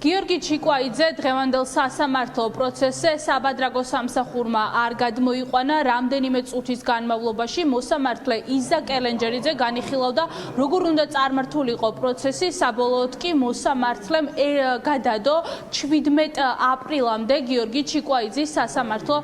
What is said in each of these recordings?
გიორგი ჩიკვაიძე დღევანდელ სასამართლო პროცესზე საბადრაგო სამსახურმა არ გადმოიყვანა. რამდენიმე წუთის განმავლობაში მოსამართლე იზა კელენჯერიძე განიხილავდა, როგორ უნდა წარმართულიყო პროცესი. საბოლოოდ კი მოსამართლემ გადადო 17 აპრილამდე გიორგი ჩიკვაიძის სასამართლო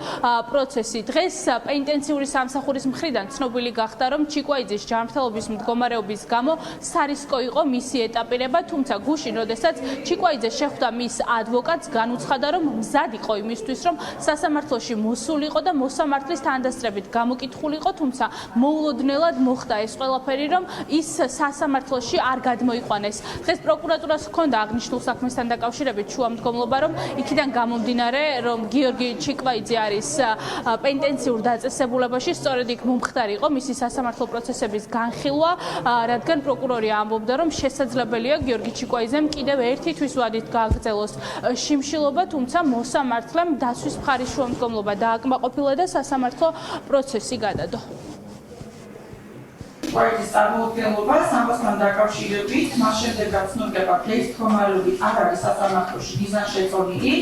პროცესი. დღეს პენიტენციური სამსახურის მხრიდან ცნობილი გახდა, რომ ჩიკვაიძის ჯანმრთელობის მდგომარეობის გამო სარისკო იყო მისი ეტაპირება, თუმცა გუშინ, როდესაც ჩიკვაიძე ხვდა მის ადვოკატს, განუცხადა, რომ მზად იყო იმისთვის, რომ სასამართლოში მოსულიყო და მოსამართლის თანდასწრებით გამოკითხულიყო, თუმცა მოულოდნელად მოხდა ეს ყველაფერი, რომ ის სასამართლოში არ გადმოიყვანეს. დღეს პროკურატურას ჰქონდა აღნიშნულ საქმესთან დაკავშირებით შუამდგომლობა, რომ იქიდან გამომდინარე, რომ გიორგი ჩიკვაიძე არის პენიტენციურ დაწესებულებაში, სწორედ იქ მომხდარი იყო მისი სასამართლო პროცესების განხილვა, რადგან პროკურორი ამბობდა, რომ შესაძლებელია გიორგი ჩიკვაიძემ კიდევ ერთი თვის ვადით გააგრძელოს შიმშილობა, თუმცა მოსამართლემ დასვის მხარის შუამდგომლობა დააკმაყოფილა და სასამართლო პროცესი გადადო. Čikvajidzes წარმოუდგენლობას ამასთან დაკავშირებით მას შემდეგ გაცნობდება ფლეის მდგომარეობით არ არის სასამართლოში მიზანშეწონილი.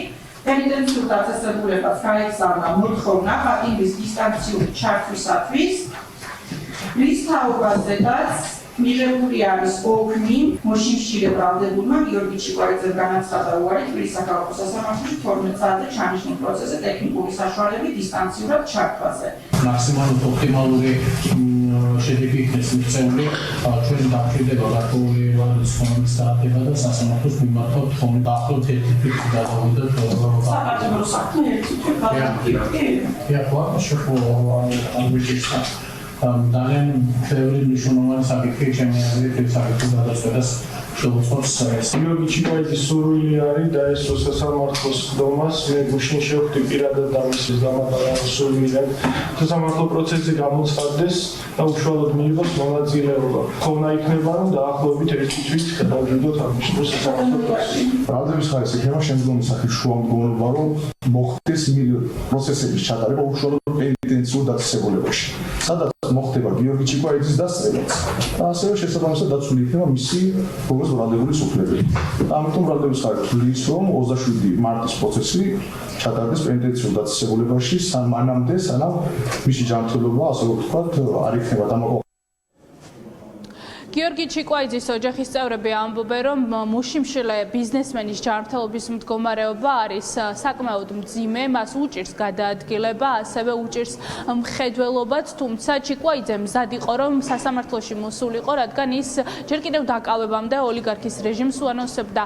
პენიტენციურ დაწესებულებას გაეგზავნა მოთხოვნა პატიმრის დისტანციური ჩართვისათვის. რის თაობაზედაც მიღებული არის ოქნი მოშიმშილე ბრალდებულმა გიორგი ჩიკვაიძემ განაცხადა უარი თბილისის სახალხო სასამართლოში 12 საათზე ჩანიშნულ პროცესზე ტექნიკური საშუალებით დისტანციურად ჩართვაზე. მაქსიმალურად ოპტიმალური შედეგი იქნეს მიღწეული, ჩვენ დამკვირდება გარკვეული ვარდის დაადგება და სასამართლოს მიმართავთ ხომ დაახლოებით ერთი თვით გადავიდეთ საკათედრო საქმე ერთი თვით გადავიდეთ. ძალიან ბევრი მნიშვნელოვანი საკითხი ჩემი აზრით ეს საკითხი გადაწყვეტას შეუწყობს. გიორგი ჩიკვაიძის სურვილი არის დაესწრო სასამართლოს ხდომას. მე გუშინ შევხვდი პირადად ამისის დამატებითი სურვილად სასამართლო პროცესზე გამოცხადდეს და უშუალოდ მიიღოს მონაწილეობა. ხონა იქნება რომ დაახლოებით ერთი თვით გადავიდოთ აღნიშნულ სასამართლო პროცესში. ბრალდების ხარის ექნება შემდგომი სახის შუამდგომლობა რომ მოხდეს პროცესების ჩატარება უშუალოდ პენიტენციურ დაწესებულებაში. სადაც მოხდება გიორგი ჩიკვაიძის დასწრებაც და ასევე შესაბამისად დაცული იქნება მისი როგორც ბრალდების უფლებები. ამიტომ ბრალდების ხარი თვლის, რომ 27 მარტის პროცესი ჩატარდეს პენიტენციურ დაწესებულებაში, მანამდე, სანამ მისი ჯანმრთელობა, ასე ვთქვათ, არ იქნება დამოკიდებული. გიორგი ჩიკვაიძის ოჯახის წევრები ამბობენ, რომ მოშიმშილე ბიზნესმენის ჯანმრთელობის მდგომარეობა არის საკმაოდ მძიმე, მას უჭირს გადაადგილება, ასევე უჭირს მხედველობაც, თუმცა ჩიკვაიძე მზად იყო, რომ სასამართლოში მოსულიყო, რადგან ის ჯერ კიდევ დაკავებამდე ოლიგარქის რეჟიმს უანონსებდა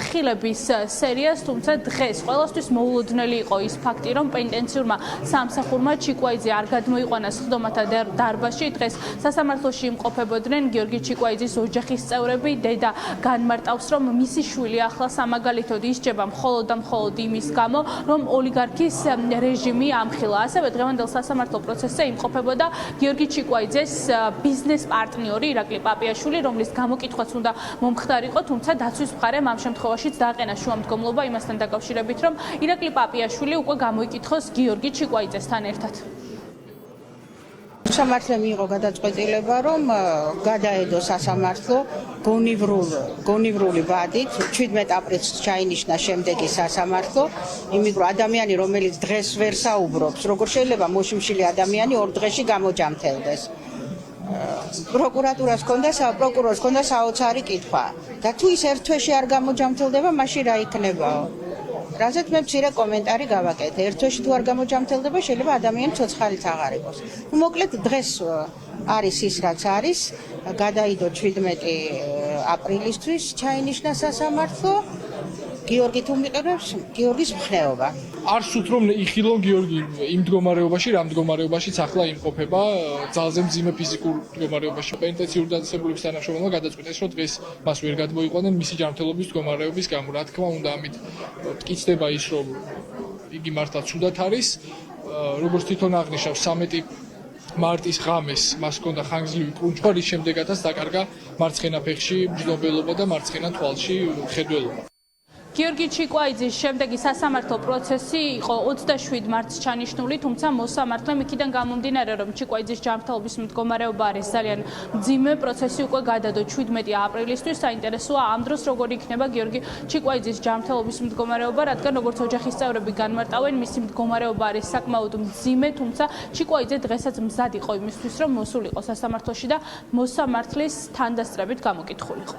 ხილების სერიას, თუმცა დღეს ყველასთვის მოულოდნელი იყო ის ფაქტი, რომ პენიტენციურმა სამსახურმა ჩიკვაიძე არ გადმოიყვანა სხდომათა დარბაზში. დღეს სასამართლოში იმყოფებოდნენ გიორგი ჩიკვაიძის ოჯახის წევრები. დედა განმარტავს, რომ მისი შვილი ახლა სამაგალითოდ ისჯება მხოლოდ და მხოლოდ იმის გამო, რომ ოლიგარქის რეჟიმი ამხილა. ასევე დღევანდელ სასამართლო პროცესზე იმყოფებოდა გიორგი ჩიკვაიძეს ბიზნეს პარტნიორი ირაკლი პაპიაშვილი, რომლის გამოკითხვაც უნდა მომხდარიყო, თუმცა დაცვის მხარემ ამ შემთხვევაშიც დააყენა შუამდგომლობა იმასთან დაკავშირებით, რომ ირაკლი პაპიაშვილი უკვე გამოიკითხოს გიორგი ჩიკვაიძესთან ერთად. მოსამართლემ მიიღო გადაწყვეტილება, რომ გადაედო სასამართლო გონივრული ვადით 17 აპრილს ჩაინიშნა შემდეგი სასამართლო, იმიტომ რომ ადამიანი, რომელიც დღეს ვერ საუბრობს, როგორ შეიძლება მოშიმშილე ადამიანი ორ დღეში გამოჯამთელდეს. პროკურატურას პროკურორს ჰქონდა საოცარი კითხვა და თუ ის ერთ თვეში არ გამოჯამთელდება, მაშინ რა იქნებაო? რაზეც მე მცირე კომენტარი გავაკეთე. ერთ თვეში თუ არ გამოჯამთელდება, შეიძლება ადამიანს ცოცხალიც აღარ იყოს. მოკლედ დღეს არის ის რაც არის, გადაიდო 17 აპრილისთვის ჩაინიშნა სასამართლო. გიორგი თუ მიყურებს, გიორგის მხნეობა. არც უთრომ იხილონ გიორგი იმ მდგომარეობაში, რა მდგომარეობაშიც ახლა იმყოფება, ძალზე მძიმე ფიზიკურ მდგომარეობაში. პენიტენციური დაწესებულების თანამშრომელმა გადაწყვიტეს, რომ დღეს მას ვერ გადმოიყვანენ მისი ჯანმრთელობის მდგომარეობის გამო. რა თქმა უნდა, ამით მტკიცდება ის, რომ იგი მართლა ცუდად არის. როგორც თვითონ აღნიშნავს, 13 მარტის ღამეს მას ჰქონდა ხანგრძლივი კრუნჩხვა, რის შემდეგაც დაკარგა მარცხენა ფეხში მჯდომელობა და მარცხენა თვალში მხედველობა. გიორგი ჩიკვაიძის შემდეგი სასამართლო პროცესი იყო 27 მარტს ჩანიშნული, თუმცა მოსამართლემ იქიდან გამომდინარე, რომ ჩიკვაიძის ჯანმრთელობის მდგომარეობა არის ძალიან მძიმე, პროცესი უკვე გადადო 17 აპრილისთვის. საინტერესოა ამ დროს როგორი იქნება გიორგი ჩიკვაიძის ჯანმრთელობის მდგომარეობა, რადგან როგორც ოჯახის წევრები განმარტავენ, მისი მდგომარეობა არის საკმაოდ მძიმე, თუმცა ჩიკვაიძე დღესაც მზად იყო იმისთვის, რომ მოსულიყო სასამართლოში და მოსამართლის თანდასწრებით გამოკითხულიყო.